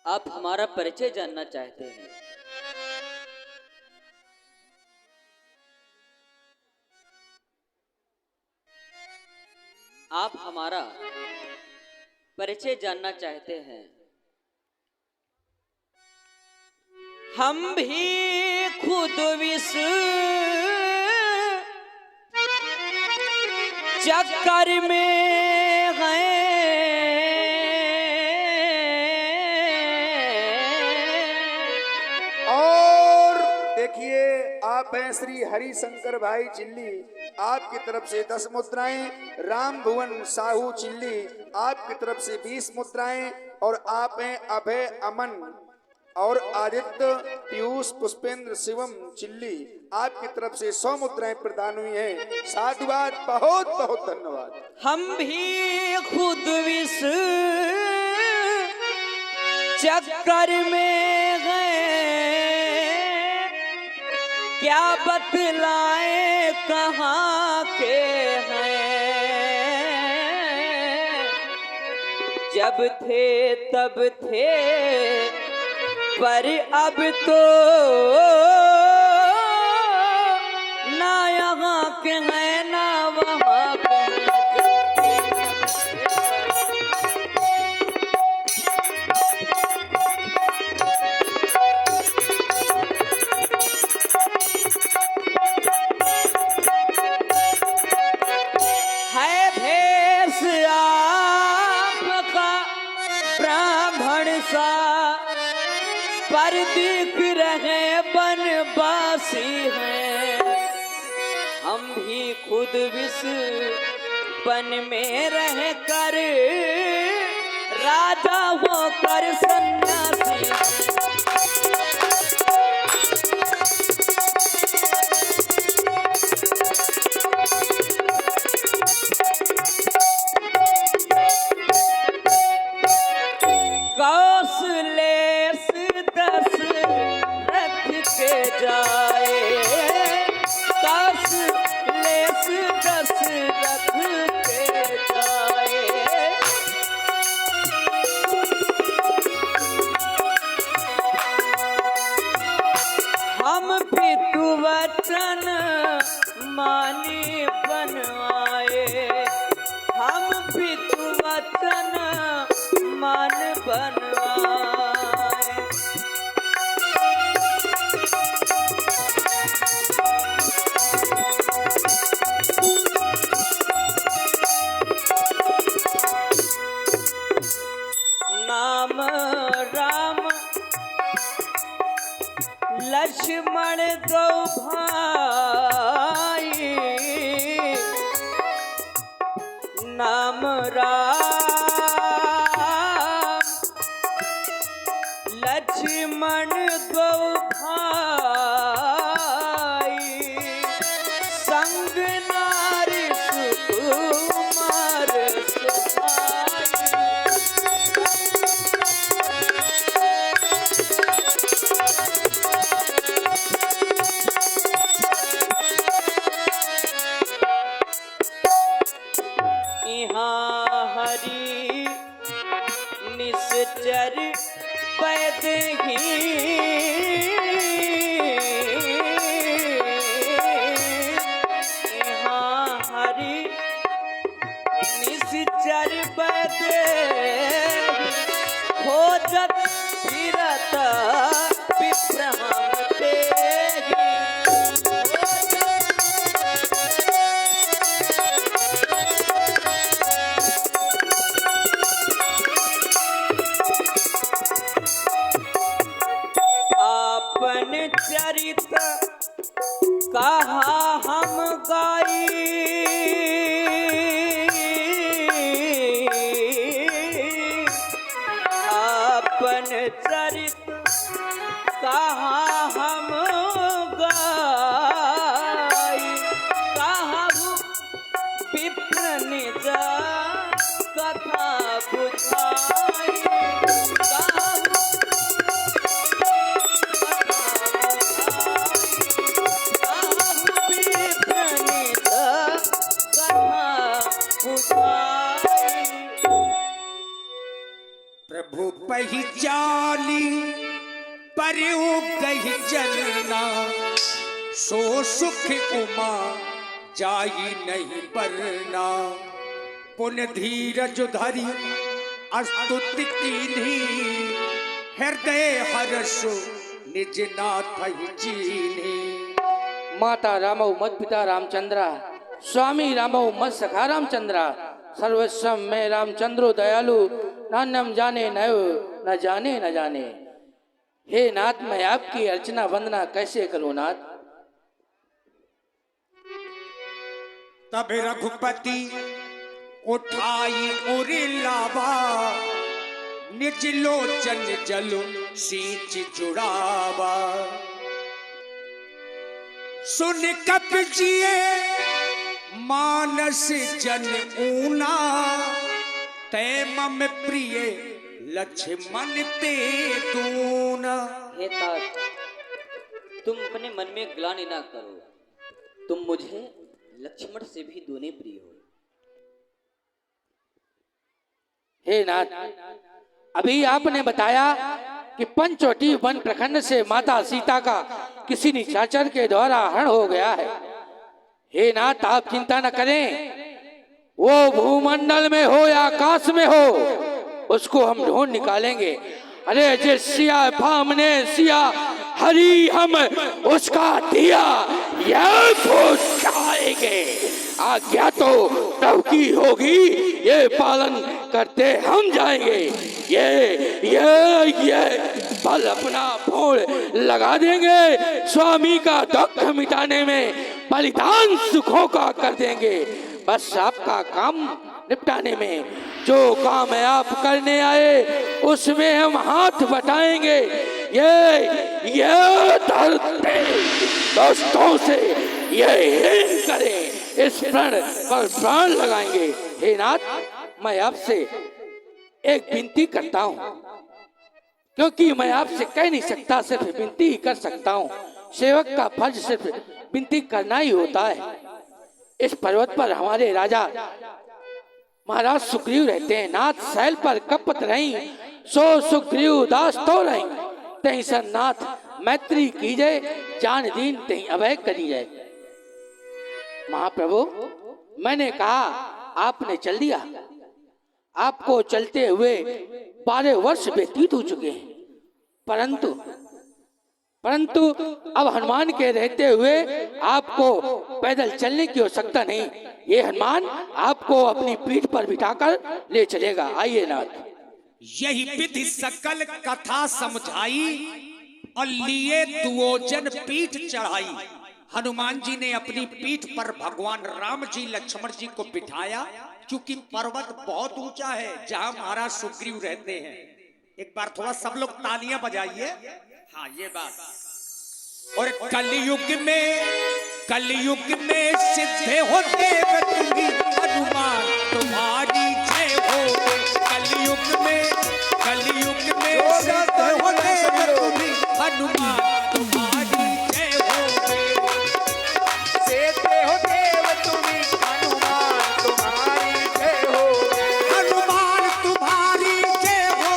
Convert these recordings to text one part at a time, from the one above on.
आप हमारा परिचय जानना चाहते हैं। आप हमारा परिचय जानना चाहते हैं। हम भी खुद विष चक्कर में हैं और देखिए आप हैं श्री हरिशंकर भाई चिल्ली, आपकी तरफ से 10 मुद्राएं, राम भुवन साहू चिल्ली आपकी तरफ से 20 मुद्राएं, और आप हैं अभय अमन और आदित्य पीयूष पुष्पेंद्र शिवम चिल्ली आपकी तरफ से 100 मुद्राएं प्रदान हुई हैं। साधुवाद, बहुत बहुत धन्यवाद। हम भी खुद विष चक्कर में गए, क्या बतलाए कहाँ के हैं। जब थे तब थे पर अब तो ना यहाँ के हैं ना वहाँ के है भेष आपका ब्राह्मण सा, पर दिख रहे बनवासी हैं। हम भी खुद विष वन में रह कर राजा होकर सन्यासी। कौशलेश 10 रथ के जाए, कौशलेश 10 रथ के जाए। हम पितु वचन मानी बनवाए, हम पितु वचन मान बनवाए। नाम राम लक्ष्मण दो भाई, नाम राम लक्ष्मण दो भाई, संग नारी सुकुमार यहाँ हरि निश्चर पैद ही, यहाँ हरि निश्चर पैद खोजत फिरत विश्राम पे चरित कहा हम गाई, अपन चरित कहा हम गाई। कहा विप्र निज कथा बुझाई, प्रभु पही जाली पर गई जलना, सो सुख उमा जाई नहीं बरना। पुन धीरज धरी अस्तुति कीन्ही, हृदय हर्ष निज नाथ जीनी। माता रामौ मत पिता रामचंद्रा, स्वामी रामौ मत सखा रामचंद्रा, सर्वस्वम में रामचंद्रो दयालु, नान्यम जाने नयो न जाने न जाने। हे नाथ, मैं आपकी अर्चना वंदना कैसे करूं नाथ। तब रघुपति उठाई उरी लावा, निज लोचन जल सींच जुड़ावा। सुन कपजिए मानस जन ऊना, तय मम प्रिय लक्ष्मण ते तूना। हे तात, तुम अपने मन में ग्लानि ना करो, तुम मुझे लक्ष्मण से भी दूने प्रिय हो। हे नाथ, अभी आपने बताया कि पंचवटी वन प्रखंड से माता सीता का किसी निशाचर के द्वारा हरण हो गया है। हे नाथ, आप चिंता न करें, वो भूमंडल में हो या आकाश में हो, उसको हम ढूंढ निकालेंगे। अरे जे सिया फामने सिया हरी हम उसका दिया, यह पहुंचाएंगे। आज्ञा तो प्रभु की होगी, ये पालन करते हम जाएंगे। ये बल अपना फोड़ लगा देंगे, स्वामी का दुख मिटाने में बलिदान सुखों का कर देंगे। बस आपका काम निपटाने में, जो काम आप करने आए उसमें हम हाथ बटाएंगे। ये धरती दोस्तों से ये हीन करें, इस प्रण पर प्राण लगाएंगे। हे नाथ, मैं आपसे एक विनती करता हूँ, क्योंकि मैं आपसे कह नहीं सकता, सिर्फ विनती ही कर सकता हूँ। सेवक का फर्ज सिर्फ विनती करना ही होता है। इस पर्वत पर हमारे राजा महाराज सुग्रीव रहते हैं। नाथ शैल पर कपत रही, सो सुग्रीव दास तो रही। तही सन नाथ मैत्री कीजिए, जान दीन तही अभय करी जाए। महाप्रभु, मैंने कहा, आपने चल दिया। आपको चलते हुए 12 वर्ष व्यतीत हो चुके हैं, परंतु अब हनुमान के रहते हुए आपको पैदल चलने की आवश्यकता नहीं। ये हनुमान आपको अपनी पीठ पर बिठाकर ले चलेगा। आइए नाथ। यही विधि सकल कथा समझाई, और लिए दुओजन पीठ चढ़ाई। हनुमान जी ने अपनी पीठ पर भगवान राम जी लक्ष्मण जी को बिठाया, क्योंकि पर्वत बहुत ऊंचा है जहां महाराज सुग्रीव रहते हैं। एक बार थोड़ा सब लोग तालियां बजाइए। हाँ, ये बात। और कलयुग में सिद्ध हो देव तुम्ही, हनुमान तुम्हारी जय हो। कलयुग में सिद्ध हो देव तुम्ही, हनुमान तुम्हारी जय हो। सिद्ध हो देव तुम्ही, हनुमान तुम्हारी जय हो। हनुमान तुम्हारी जय हो,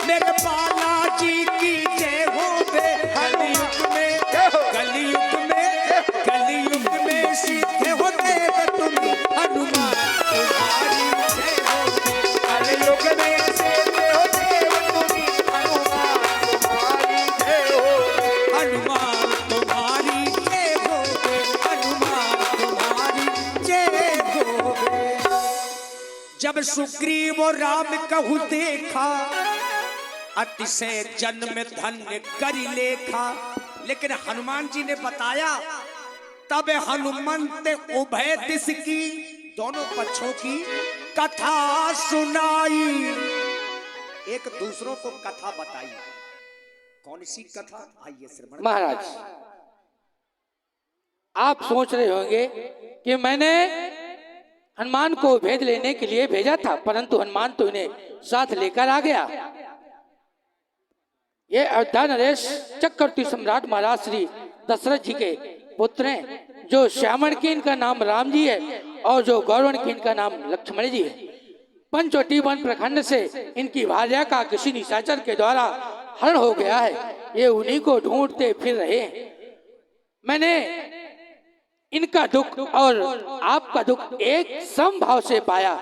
मेरे बालाजी की जय हो। कलयुग में सिद्ध हो देव तुम्ही, हनुमान तुम्हारी जय हो। कलयुग में सिद्ध हो देव तुम्ही, हनुमान तुम्हारी जय हो। हनुमान तुम्हारी जय हो, हनुमान तुम्हारी जय हो। जब सुग्रीव और राम कहु देखा, अतिशय जन्म धन्य करि लेखा। लेकिन हनुमान जी ने बताया, तब हनुमंत उभय दिश की, दोनों पक्षों की कथा सुनाई। एक दूसरों को कथा बताई। कौन सी कथा? आइए श्रवण। महाराज, आप सोच रहे होंगे कि मैंने हनुमान को भेद लेने के लिए भेजा था, परंतु हनुमान तो इन्हें साथ लेकर आ गया। ये अयोध्या नरेश चक्रवर्ती सम्राट महाराज श्री दशरथ जी के पुत्र हैं, जो श्यामण की इनका नाम राम जी है और जो गौरवन की इनका नाम लक्ष्मण जी है। पंचवटीवन प्रखंड से इनकी भार्या का किसी निशाचर के द्वारा हरण हो गया है। ये उन्हीं को ढूंढते फिर रहे हैं। मैंने इनका दुख और आपका दुख एक समभाव से पाया।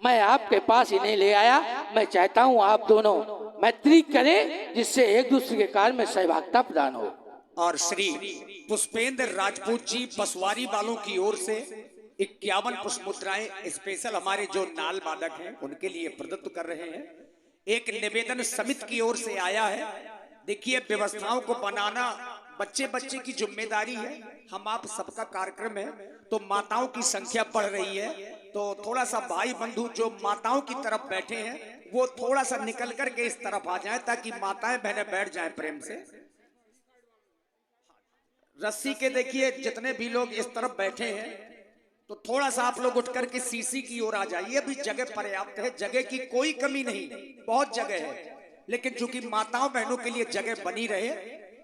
मैं आपके पास इन्हें ले आया। मैं चाहता हूं आप दोनों मैत्री करें, जिससे एक दूसरे के कार्य में सहभागिता प्रदान हो। और श्री पुष्पेंद्र राजपूत जी पसवारी वालों की ओर से 51 पुष्प मुद्राएं स्पेशल हमारे जो नाल वादक हैं उनके लिए प्रदत्त कर रहे हैं। एक निवेदन समिति की ओर से आया है। देखिए, व्यवस्थाओं को बनाना बच्चे बच्चे की जिम्मेदारी है। हम आप सबका कार्यक्रम है, तो माताओं की संख्या बढ़ रही है, तो थोड़ा सा भाई बंधु जो माताओं की तरफ बैठे हैं वो थोड़ा सा निकल करके इस तरफ आ जाए, ताकि माताएं बहनें बैठ जाएं प्रेम से। रस्सी के देखिए जितने भी लोग इस तरफ बैठे हैं, तो थोड़ा सा आप लोग उठ करके सीसी की ओर आ जाइए। अभी जगह पर्याप्त है, जगह की कोई कमी नहीं, बहुत जगह है, लेकिन चूंकि माताओं बहनों के लिए जगह बनी रहे,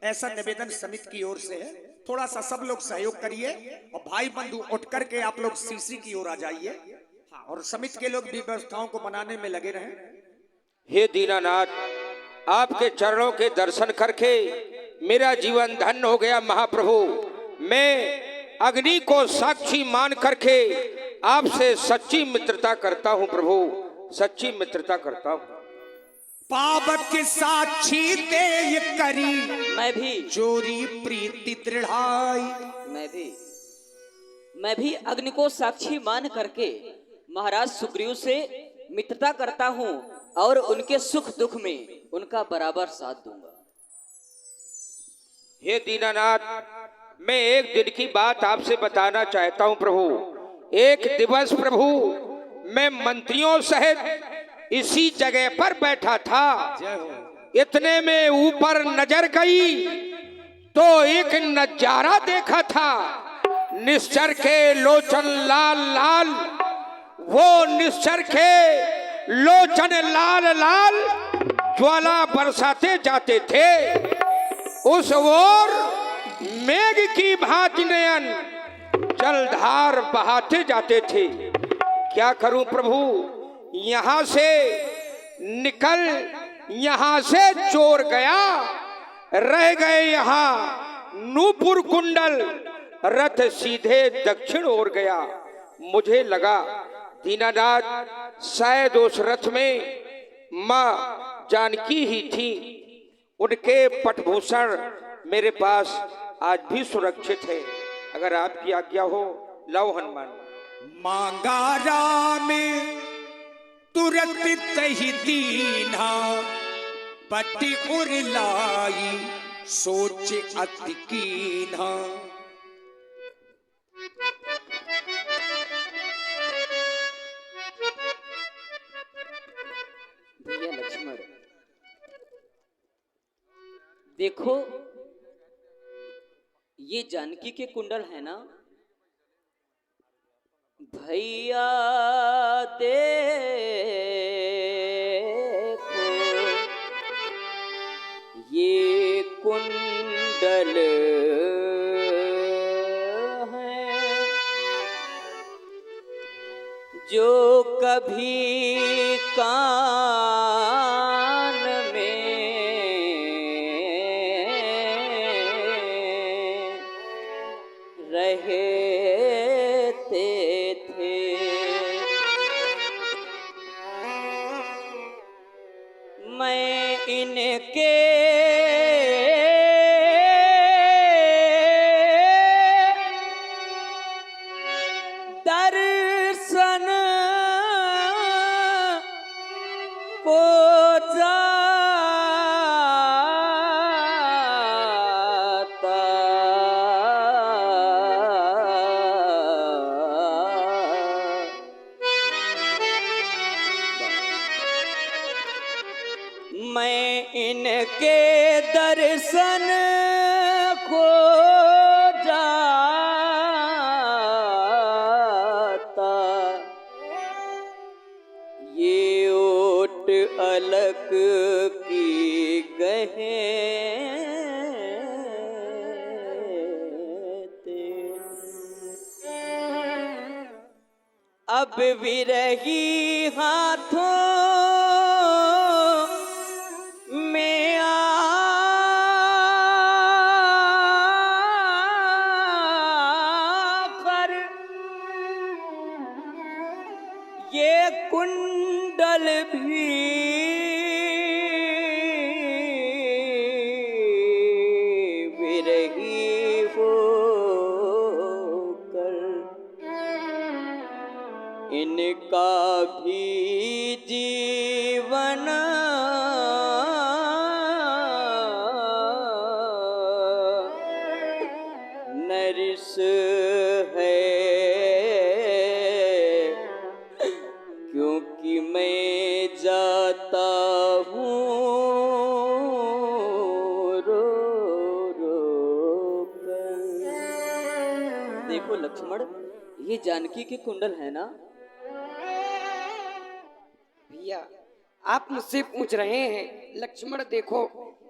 ऐसा निवेदन समिति की ओर से है। थोड़ा सा सब लोग सहयोग करिए और भाई बंधु उठ करके आप लोग सीसी की ओर आ जाइए। हाँ, और समिति के लोग भी व्यवस्थाओं को बनाने में लगे रहें। हे दीनानाथ, आपके चरणों के दर्शन करके मेरा जीवन धन्य हो गया महाप्रभु। मैं अग्नि को साक्षी मान करके आपसे सच्ची मित्रता करता हूँ प्रभु, सच्ची मित्रता करता हूँ। पावक साक्षी ते करी मैं भी जोरी प्रीति दृढ़ाई। मैं भी अग्नि को साक्षी मान करके महाराज सुग्रीव से मित्रता करता हूँ और उनके सुख दुख में उनका बराबर साथ दूंगा। हे दीनानाथ, मैं एक दिन की बात आपसे बताना चाहता हूँ प्रभु। एक दिवस प्रभु मैं मंत्रियों सहित इसी जगह पर बैठा था। इतने में ऊपर नजर गई तो एक नजारा देखा था। निश्चर के लोचन लाल लाल, वो निश्चर के लोचन लाल लाल ज्वाला बरसाते जाते थे। उस ओर मेघ की भांति नयन जलधार बहाते जाते थे। क्या करूं प्रभु, यहाँ से निकल यहाँ से चोर गया, रह गए यहाँ नूपुर कुंडल, रथ सीधे दक्षिण ओर गया। मुझे लगा दीनानाथ शायद उस रथ में माँ जानकी ही थी। उनके पटभूषण मेरे पास आज भी सुरक्षित है। अगर आपकी आज्ञा हो, लव हनुमान। मांगा राम तुरंत तही दीना, पट्टी उरलाई सोच अति कीन्हा। भैया लक्ष्मण, देखो ये जानकी के कुंडल है ना भैया, देखो ये कुंडल है जो कभी कान में रहते थे। मैं इनके दर्शन को जाता, मैं इनके दर्शन को जाता। ये ओट अलग की कहते, अब विरही हाथों में आकर ये कुंडल भी विरही होकर इनका भी जीवन नरिस है, क्योंकि मैं जाता हूँ रो रो कर। देखो लक्ष्मण, ये जानकी के कुंडल है ना? भैया आप मुझसे पूछ रहे हैं लक्ष्मण देखो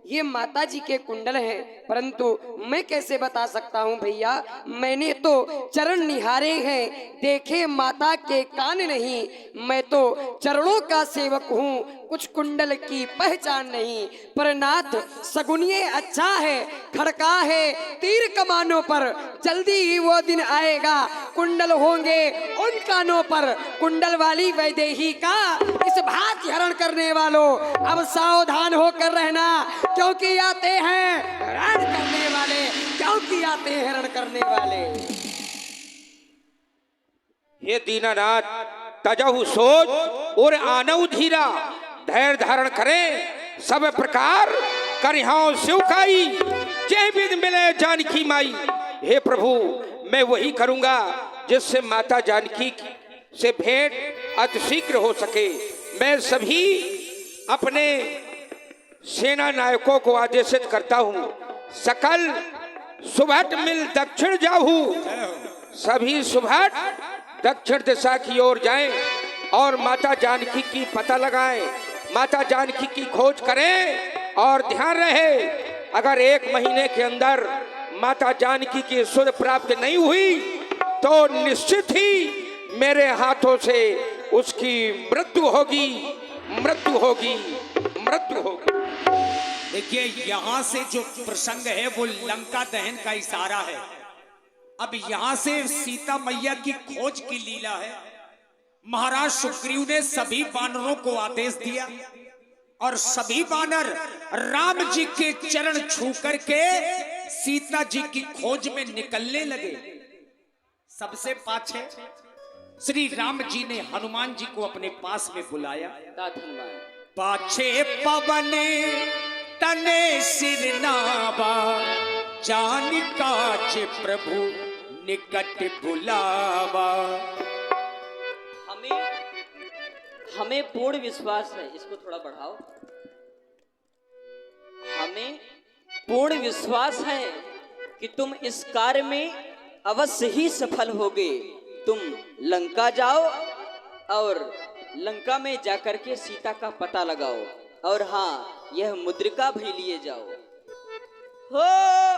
ये माता जी के कुंडल हैं, परंतु मैं कैसे बता सकता हूँ भैया, मैंने तो चरण निहारे हैं, देखे माता के कान नहीं। मैं तो चरणों का सेवक हूँ, कुछ कुंडल की पहचान नहीं। पर नाथ सगुनिये अच्छा है, खड़का है तीर कमानों पर, जल्दी ही वो दिन आएगा कुंडल होंगे उन कानों पर। कुंडल वाली वैदेही का इस भाग्य हरण करने वालों अब सावधान होकर रहना, क्योंकि आते हैं रण करने वाले, क्योंकि आते हैं रण करने वाले। हे दीनानाथ, तजहु सोच और आनऊ धीरा, धैर्य धारण करें सब प्रकार करिहाओ शिवकाई, जय बिद मिले जानकी माई। हे प्रभु, मैं वही करूंगा जिससे माता जानकी से भेंट अतिशीघ्र हो सके। मैं सभी अपने सेना नायकों को आदेशित करता हूँ, सकल सुभट मिल दक्षिण जाहू। सभी सुभट दक्षिण दिशा की ओर जाएं और माता जानकी की पता लगाएं, माता जानकी की खोज करें। और ध्यान रहे, अगर 1 महीने के अंदर माता जानकी की सुध प्राप्त नहीं हुई तो निश्चित ही मेरे हाथों से उसकी मृत्यु होगी, मृत्यु होगी, मृत्यु होगी। देखिए, यहाँ से जो प्रसंग है वो लंका दहन का इशारा है। अब यहाँ से सीता मैया की खोज की लीला है। महाराज सुग्रीव ने सभी वानरों को आदेश दिया और सभी वानर राम जी के चरण छू करके सीता जी की खोज में निकलने लगे। सबसे पाछे श्री राम जी ने हनुमान जी को अपने पास में बुलाया। पाछे पवन तने सिर नावा, जान काज प्रभु निकट बुलावा। हमें पूर्ण विश्वास है, इसको थोड़ा बढ़ाओ। हमें पूर्ण विश्वास है कि तुम इस कार्य में अवश्य ही सफल होगे। तुम लंका जाओ और लंका में जाकर के सीता का पता लगाओ, और हाँ, यह मुद्रिका भी लिए जाओ। हो